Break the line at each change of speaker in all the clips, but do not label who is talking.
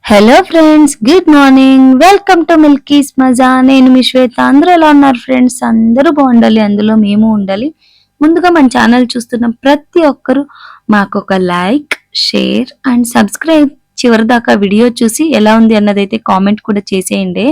Hello friends, good morning. Welcome to మిల్కీస్ మజా. నేను మీ శ్వేత. అందరూ ఎలా ఉన్నారు ఫ్రెండ్స్? అందరూ బాగుండాలి, అందులో మేము ఉండాలి. ముందుగా మన ఛానల్ చూస్తున్న ప్రతి ఒక్కరూ మాకు ఒక లైక్, షేర్ అండ్ సబ్స్క్రైబ్. చివరి దాకా వీడియో చూసి ఎలా ఉంది అన్నదైతే కామెంట్ కూడా చేసేయండి.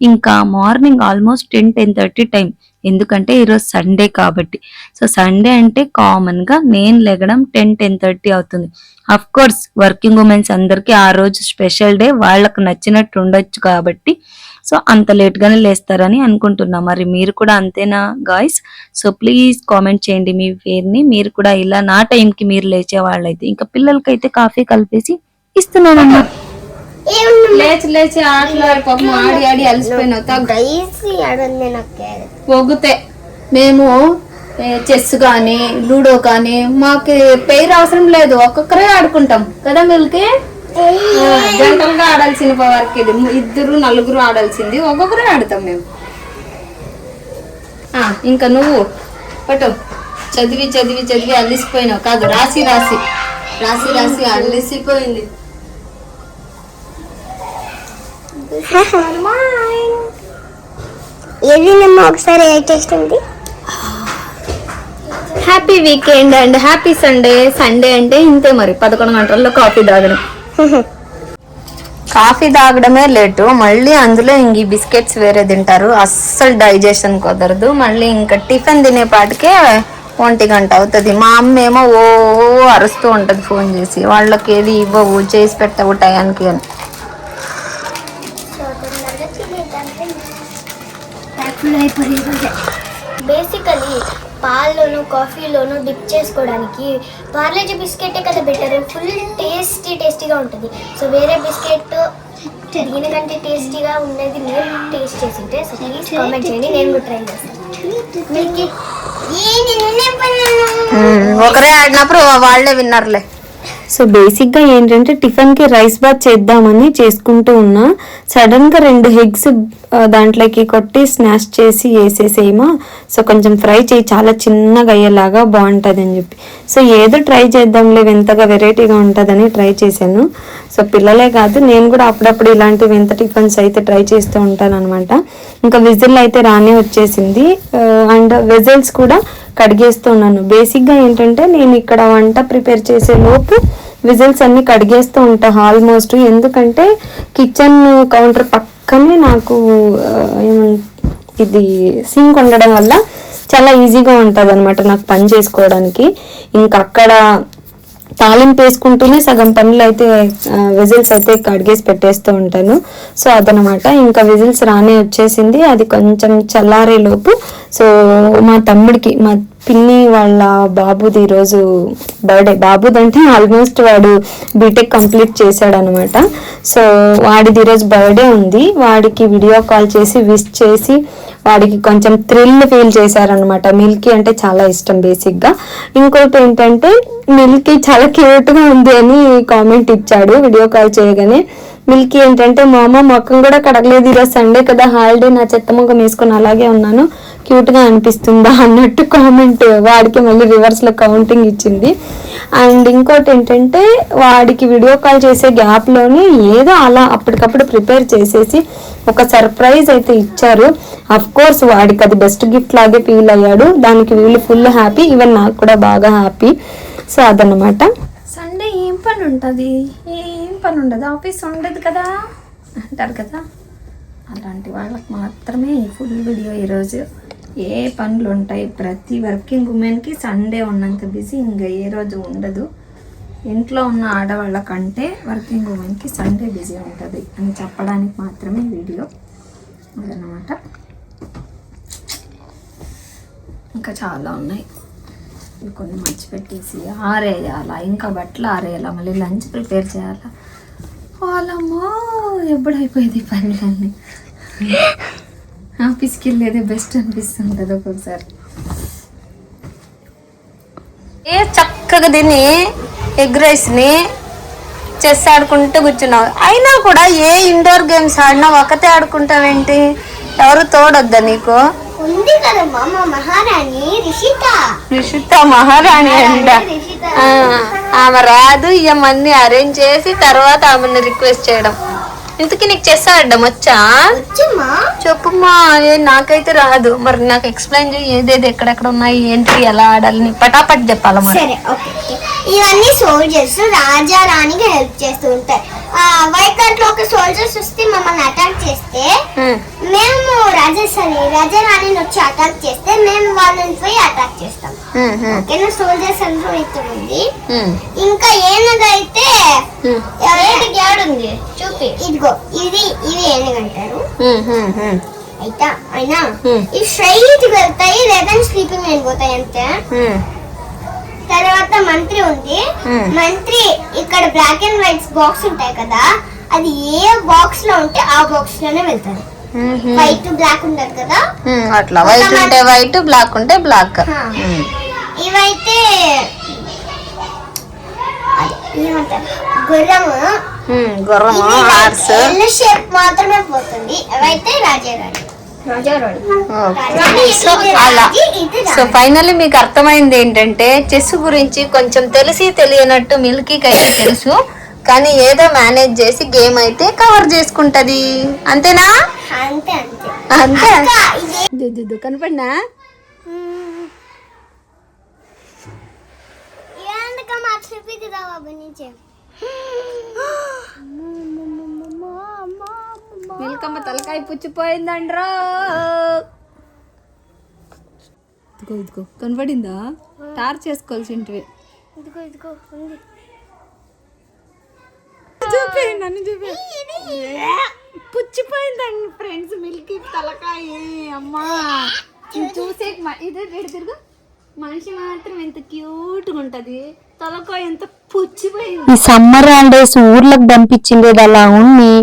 ఇంకా మార్నింగ్ ఆల్మోస్ట్ 10-10:30 టైం, ఎందుకంటే ఈరోజు సండే కాబట్టి. సో సండే అంటే కామన్ గా నేను లెగడం 10-10:30 అవుతుంది. అఫ్ కోర్స్ వర్కింగ్ ఉమెన్స్ అందరికి ఆ రోజు స్పెషల్ డే, వాళ్ళకు నచ్చినట్టు ఉండొచ్చు కాబట్టి సో అంత లేట్ గానే లేస్తారని అనుకుంటున్నా. మరి మీరు కూడా అంతేనా గాయ్స్? సో ప్లీజ్ కామెంట్ చేయండి మీ పేరుని. మీరు కూడా ఇలా నా టైంకి మీరు లేచే వాళ్ళైతే. ఇంకా పిల్లలకైతే కాఫీ కలిపేసి ఇస్తున్నానమ్మా.
లేచి లేచి పాపం ఆడి ఆడి అలసిపోయినావు. పొగుతే మేము చెస్ కానీ లూడో కానీ మాకు పేరు అవసరం లేదు, ఒక్కొక్కరే ఆడుకుంటాం కదా. మిల్కి జంటలుగా ఆడాల్సిన వరకు ఇది 2-4 ఆడాల్సింది, ఒక్కొక్కరే ఆడతాం మేము. ఇంకా నువ్వు పట్టు చదివి చదివి చదివి అలిసిపోయినావు కాదు, రాసి రాసి రాసి రాసి అలిసిపోయింది.
ఒకసారి ఉంది.
Happy weekend and happy Sunday. Sunday అంటే ఇంతే మరి, 11 గంటల్లో కాఫీ తాగడం. కాఫీ తాగడమే లేటు, మళ్ళీ అందులో ఇంక ఈ బిస్కెట్స్ వేరే తింటారు, అస్సలు డైజెషన్ కుదరదు. మళ్ళీ ఇంకా టిఫిన్ తినేపాటికే 1 గంట అవుతుంది. మా అమ్మ ఏమో ఓ అరుస్తూ ఉంటది ఫోన్ చేసి, వాళ్ళకి ఏది ఇవ్వవు, చేసి పెట్టవు టయానికి అని.
బేసికలీ పాల్లోను కాఫీలోను డిప్ చేసుకోవడానికి పార్లేజీ బిస్కెటే కదా బెటర్. ఫుల్ టేస్టీగా ఉంటుంది. సో వేరే బిస్కెట్ దీనికంటే టేస్టీగా ఉండేది నేను టేస్ట్ చేసింటే. సో ప్లీజ్ కామెంట్ చేయండి, నేను కూడా ట్రై చేస్తాను.
ఒకరే ఆడినప్పుడు వాళ్ళే విన్నర్లే.
సో బేసిక్గా ఏంటంటే టిఫిన్కి రైస్ బాత్ చేద్దామని చేసుకుంటూ ఉన్నా. సడన్గా 2 ఎగ్స్ దాంట్లోకి కొట్టి స్నాష్ చేసి వేసేసేమో. సో కొంచెం ఫ్రై చేయి, చాలా చిన్నగా అయ్యేలాగా బాగుంటుంది అని చెప్పి. సో ఏదో ట్రై చేద్దాంలే, వింతగా వెరైటీగా ఉంటుందని ట్రై చేశాను. సో పిల్లలే కాదు, నేను కూడా అప్పుడప్పుడు ఇలాంటి వింత టిఫిన్స్ అయితే ట్రై చేస్తూ ఉంటాను అనమాట. ఇంకా విజిల్ అయితే రానే వచ్చేసింది అండ్ వెజల్స్ కూడా కడిగేస్తున్నాను. బేసిక్గా ఏంటంటే నేను ఇక్కడ వంట ప్రిపేర్ చేసే లోపు విజిల్స్ అన్ని కడిగేస్తూ ఉంటాను ఆల్మోస్ట్. ఎందుకంటే కిచెన్ కౌంటర్ పక్కనే నాకు ఇది సింక్ ఉండడం వల్ల చాలా ఈజీగా ఉంటుంది అనమాట నాకు పని చేసుకోవడానికి. ఇంకా అక్కడ తాలింపు వేసుకుంటూనే సగం పనులు అయితే విజిల్స్ అయితే కడిగేసి పెట్టేస్తూ ఉంటాను. సో అదనమాట. ఇంకా విజిల్స్ రానే వచ్చేసింది. అది కొంచెం చల్లారే లోపు సో మా తమ్ముడికి, మా పిన్ని వాళ్ళ బాబుది ఈరోజు బర్త్డే. బాబుదంటే ఆల్మోస్ట్ వాడు బీటెక్ కంప్లీట్ చేశాడు అనమాట. సో వాడిది ఈరోజు బర్త్డే ఉంది. వాడికి వీడియో కాల్ చేసి విష్ చేసి వాడికి కొంచెం థ్రిల్ ఫీల్ చేశారనమాట. మిల్కీ అంటే చాలా ఇష్టం బేసిక్గా. ఇంకోటి ఏంటంటే మిల్కీ చాలా క్యూట్గా ఉంది అని కామెంట్ ఇచ్చాడు వీడియో కాల్ చేయగానే. మిల్కీ ఏంటంటే మా అమ్మ మొక్కం కూడా కడగలేదు, ఈరోజు సండే కదా హాలిడే, నా చెత్త మొక్కం వేసుకొని అలాగే ఉన్నాను, క్యూట్గా అనిపిస్తుందా అన్నట్టు కామెంట్ వాడికి మళ్ళీ రివర్స్లో కౌంటింగ్ ఇచ్చింది. అండ్ ఇంకోటి ఏంటంటే వాడికి వీడియో కాల్ చేసే గ్యాప్లోనే ఏదో అలా అప్పటికప్పుడు ప్రిపేర్ చేసేసి ఒక సర్ప్రైజ్ అయితే ఇచ్చారు. అఫ్ కోర్స్ వాడికి అది బెస్ట్ గిఫ్ట్ లాగే ఫీల్ అయ్యాడు. దానికి వీళ్ళు ఫుల్ హ్యాపీ, ఈవెన్ నాకు కూడా బాగా హ్యాపీ. సో అదన్నమాట.
సండే ఏం పని ఉంటుంది? ఏం పని ఉండదు, ఆఫీస్ ఉండదు కదా అంటారు కదా. అలాంటి వాళ్ళకి మాత్రమే ఈ ఫుల్ వీడియో ఈరోజు. ఏ పనులు ఉంటాయి, ప్రతి వర్కింగ్ ఉమెన్కి సండే ఉన్నంత బిజీ ఇంకా ఏ రోజు ఉండదు. ఇంట్లో ఉన్న ఆడవాళ్ళ కంటే వర్కింగ్ ఉమెన్కి సండే బిజీ ఉంటుంది అని చెప్పడానికి మాత్రమే వీడియో అదనమాట. ఇంకా చాలా ఉన్నాయి, కొన్ని మర్చిపెట్టేసి ఆరేయాలా, ఇంకా బట్టలు ఆరేయాలా, మళ్ళీ లంచ్ ప్రిపేర్ చేయాలా. వాళ్ళమ్మో ఎప్పుడైపోయేది పనులన్నీ. ఆఫీస్కి వెళ్ళేదే బెస్ట్ అనిపిస్తుంటుంది ఒక్కొక్కసారి. ఏ చక్కగా తిని ఎగ్ రైస్ని చెస్ ఆడుకుంటూ కూర్చున్నావు. అయినా కూడా ఏ ఇండోర్ గేమ్స్ ఆడినా ఒకటే ఆడుకుంటావేంటి? ఎవరు తోడొద్దా నీకు?
ఉంది కదమ్మా మా మహారాణి
రిషిత మహారాణి అంట. ఆమె రాదు, ఇవన్నీ అరేంజ్ చేసి తర్వాత ఆమెను రిక్వెస్ట్ చేయడం. ఇంతకీ నీకు చెస్ ఆడడం వచ్చా?
వచ్చమ్మా.
చెప్పుమా. నాకైతే రాదు. మరి నాకు ఎక్స్ప్లెయిన్ చేయి, ఏదేది ఎక్కడెక్కడ ఉన్నాయి, ఏంటి, ఎలా ఆడాలి, నీకు పటాపట్ చెప్పాలమ్మా.
సరే ఓకే. ఇవన్నీ సోల్జర్స్ రాజా రాణికి హెల్ప్ చేస్తూ ఉంటాయి. వైట్ కార్డ్ లో ఒక సోల్జర్స్ వస్తే మమ్మల్ని అటాక్ చేస్తే మేము రాజా రాణిని వచ్చి అటాక్ చేస్తే మేము వాళ్ళని పోయి అటాక్ చేస్తాం. ఓకేనా? సోల్జర్స్ అందరూ ఇస్తుంది. ఇంకా ఏనుగు అయితే ఏనుగు ఏడుంది చూపి, ఇదిగో ఇది ఏనుగు అంటారు. అయితే అయినా ఇవి స్ట్రైట్ వెళ్తాయి లేదా స్లీపింగ్ వెళ్ళిపోతాయి అంతే. తర్వాత మంత్రి ఉంది. మంత్రి ఇక్కడ బ్లాక్ అండ్ వైట్ బాక్స్ ఉంటాయి కదా, అది ఏ బాక్స్ లో ఉంటే ఆ బాక్స్ లోనే వెళ్తారు. వైట్ బ్లాక్ ఉంటది కదా,
అట్లా వైట్ ఉంటే వైట్, బ్లాక్ ఉంటే బ్లాక్.
ఇవైతే ఏమంటారు, గుర్రము.
హార్స్
షేప్ మాత్రమే పోతుంది. అవైతే రాజారాణి.
సో ఫైనల్లీ మీకు అర్థమైంది ఏంటంటే చెస్ గురించి కొంచెం తెలిసి తెలియనట్టు మిల్కీకి అయితే తెలుసు, కానీ ఏదో మేనేజ్ చేసి గేమ్ అయితే కవర్ చేసుకుంటది. అంతేనా?
అంతే
అంతే. కనపడినా మిల్కమ్మ తలకాయ పుచ్చిపోయిందండ్రో. ఇదిగో కనపడిందా? టార్చ్ చేసుకోవాల్సింటివి. చూపి, నన్ను చూపి. పుచ్చిపోయిందండి ఫ్రెండ్స్ మిల్కీ తలకాయ. అమ్మా చూసే ఇదే తిరుగు. మనిషి మాత్రం ఎంత క్యూట్ గా ఉంటది, తలకాయ ఎంత పుచ్చిపోయింది.
ఈ సమ్మర్ హాలిడేస్ ఊర్లకు పంపించిండేది అలా ఉండి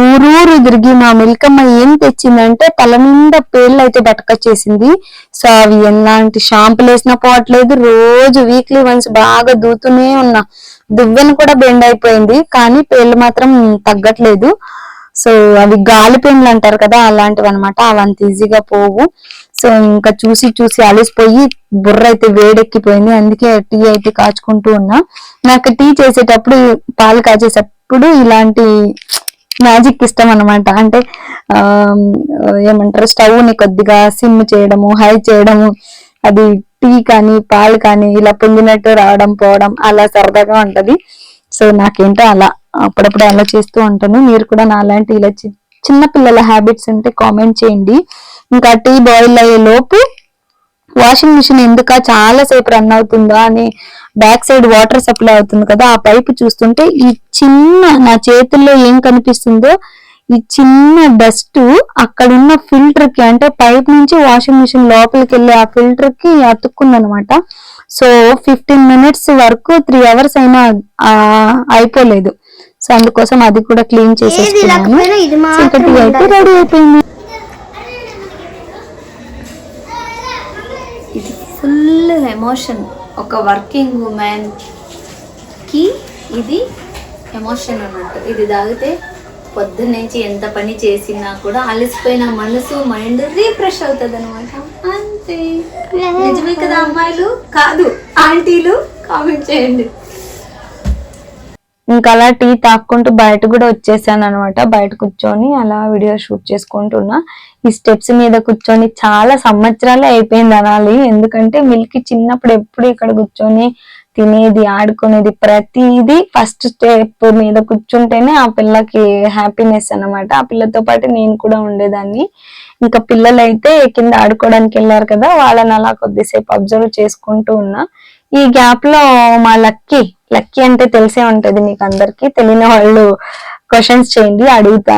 ఊరూరు తిరిగి మా మిల్కమ్మ ఏం తెచ్చిందంటే తల నిండా పేర్లు అయితే బట్టకొచ్చేసింది. సో అవి ఎలాంటి షాంపులు వేసినా పోవట్లేదు. రోజు వీక్లీ వన్స్ బాగా దూతూనే ఉన్నా. దువ్వెన కూడా బెండ్ అయిపోయింది, కానీ పేర్లు మాత్రం తగ్గట్లేదు. సో అవి గాలి పెన్లు అంటారు కదా, అలాంటివి అనమాట. అవంత ఈజీగా పోవు. సో ఇంకా చూసి అలిసిపోయి బుర్ర అయితే వేడెక్కిపోయింది. అందుకే టీ అయితే కాచుకుంటూ ఉన్నా. నాకు టీ చేసేటప్పుడు, పాలు కాచేటప్పుడు ఇలాంటి మ్యాజిక్ ఇష్టం అనమాట. అంటే ఏమంటారు, స్టవ్ ని కొద్దిగా సిమ్ చేయడము, హై చేయడము, అది టీ కానీ పాలు కానీ ఇలా పొంగినట్టు రావడం పోవడం అలా సరదాగా ఉంటది. సో నాకేంటో అలా అప్పుడప్పుడు అలా చేస్తూ ఉంటాను. మీరు కూడా నాలాంటి ఇలా చిన్న పిల్లల హ్యాబిట్స్ ఉంటే కామెంట్ చేయండి. ఇంకా టీ బాయిల్ అయ్యే లోపు వాషింగ్ మిషన్ ఎందుక చాలా సేపు రన్ అవుతుందా అని బ్యాక్ సైడ్ వాటర్ సప్లై అవుతుంది కదా, ఆ పైపు చూస్తుంటే ఈ చిన్న నా చేతుల్లో ఏం కనిపిస్తుందో ఈ చిన్న డస్ట్ అక్కడున్న ఫిల్టర్ కి, అంటే పైప్ నుంచి వాషింగ్ మిషన్ లోపలికి వెళ్ళి ఆ ఫిల్టర్ కి అతుక్కుందనమాట. సో 15 minutes వరకు 3 hours అయినా అయిపోలేదు. సో అందుకోసం అది కూడా క్లీన్ చేసేసుకున్నాను. టీ అయితే రెడీ అయిపోయింది.
ఇది ఫుల్ ఎమోషన్. ఒక వర్కింగ్ ఉమెన్ కి ఇది ఎమోషన్ అన్నట్టు. ఇది తాగితే పొద్దున్నుంచి ఎంత పని చేసినా కూడా అలసిపోయిన మనసు, మైండ్ రీఫ్రెష్ అవుతుంది అనమాట. అంతే. నిజమే కదా అమ్మాయిలు? కాదు ఆంటీలు? కామెంట్ చేయండి.
ఇంకా అలా టీ తాక్కుంటూ బయట కూడా వచ్చేసాను అనమాట. బయట కూర్చొని అలా వీడియో షూట్ చేసుకుంటున్నా. ఈ స్టెప్స్ మీద కూర్చొని చాలా సంవత్సరాలే అయిపోయింది అనాలి. ఎందుకంటే మిల్కీ చిన్నప్పుడు ఎప్పుడు ఇక్కడ కూర్చొని తినేది, ఆడుకునేది, ప్రతిదీ ఫస్ట్ స్టెప్ మీద కూర్చుంటేనే ఆ పిల్లకి హ్యాపీనెస్ అన్నమాట. ఆ పిల్లతో పాటు నేను కూడా ఉండేదాన్ని. ఇంకా పిల్లలైతే కింద ఆడుకోవడానికి వెళ్ళారు కదా, వాళ్ళని అలా కొద్దిసేపు అబ్జర్వ్ చేసుకుంటూ ఉన్నా. ఈ గ్యాప్ లో మా లక్కీ అంటే తెలిసే ఉంటది మీకు అందరికి, తెలియని వాళ్ళు క్వశ్చన్స్ చేయండి, అడుగుతా,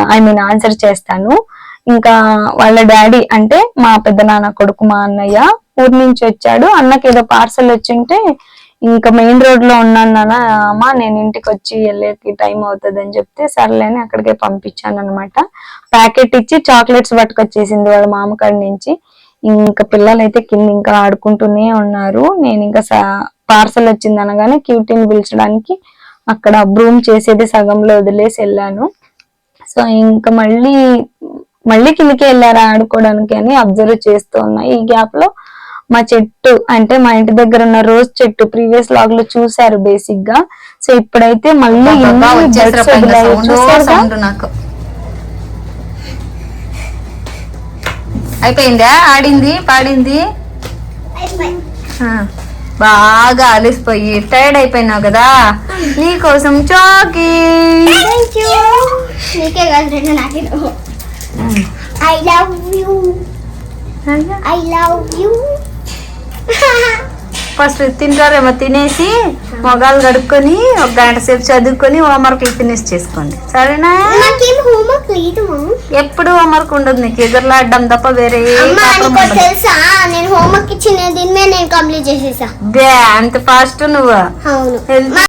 ఆన్సర్ చేస్తాను. ఇంకా వాళ్ళ డాడీ అంటే మా పెద్ద నాన్న కొడుకు, మా అన్నయ్య ఊరి నుంచి వచ్చాడు. అన్నకి ఏదో పార్సల్ వచ్చింటే ఇంకా మెయిన్ రోడ్ లో ఉన్నాను నాన్న, అమ్మా నేను ఇంటికి వచ్చి వెళ్ళేకి టైం అవుతుంది అని చెప్తే సర్లేని అక్కడికే పంపించాను అనమాట. ప్యాకెట్ ఇచ్చి చాక్లెట్స్ పట్టుకొచ్చేసింది వాళ్ళ మామకాడి నుంచి. ఇంకా పిల్లలు అయితే కింద ఇంకా ఆడుకుంటూనే ఉన్నారు. నేను ఇంకా పార్సల్ వచ్చింది అనగానే క్యూటీని పిలిచడానికి అక్కడ బ్రూమ్ చేసేది సగంలో వదిలేసి వెళ్ళాను. సో ఇంకా మళ్ళీ కిందకి వెళ్ళారా ఆడుకోవడానికి అని అబ్జర్వ్ చేస్తూ ఉన్నా. ఈ గ్యాప్ లో మా చెట్టు, అంటే మా ఇంటి దగ్గర ఉన్న రోజ్ చెట్టు ప్రీవియస్ లాగ్ లో చూసారు బేసిక్ గా. సో ఇప్పుడైతే మళ్ళీ
నాకు అయిపోయిందా? ఆడింది పాడింది ఆ, బాగా అలిసిపోయి టైర్డ్ అయిపోయినావు కదా, నీకోసం చాకీ.
నీకే కాదు నాకే. I love you, I love you.
First తింటారేమో, తినేసి మొగాలు కడుక్కొని ఒక గంట సేపు చదువుకొని హోంవర్క్లు ఫినిష్ చేసుకోండి, సరేనా?
నాకేం హోంవర్క్ లేదు.
ఎప్పుడు హోంవర్క్ ఉండదు నీకు, ఎదురులాడడం తప్ప వేరే ఏ
అమ్మా
పాపం
నీకు
ఉండదు.
తెలుసా నేను హోంవర్క్ ఇచ్చిన దీని మీద నేను కంప్లీట్ చేసేసా.
అంత ఫాస్ట్ నువ్వు
అవును.
హెల్త్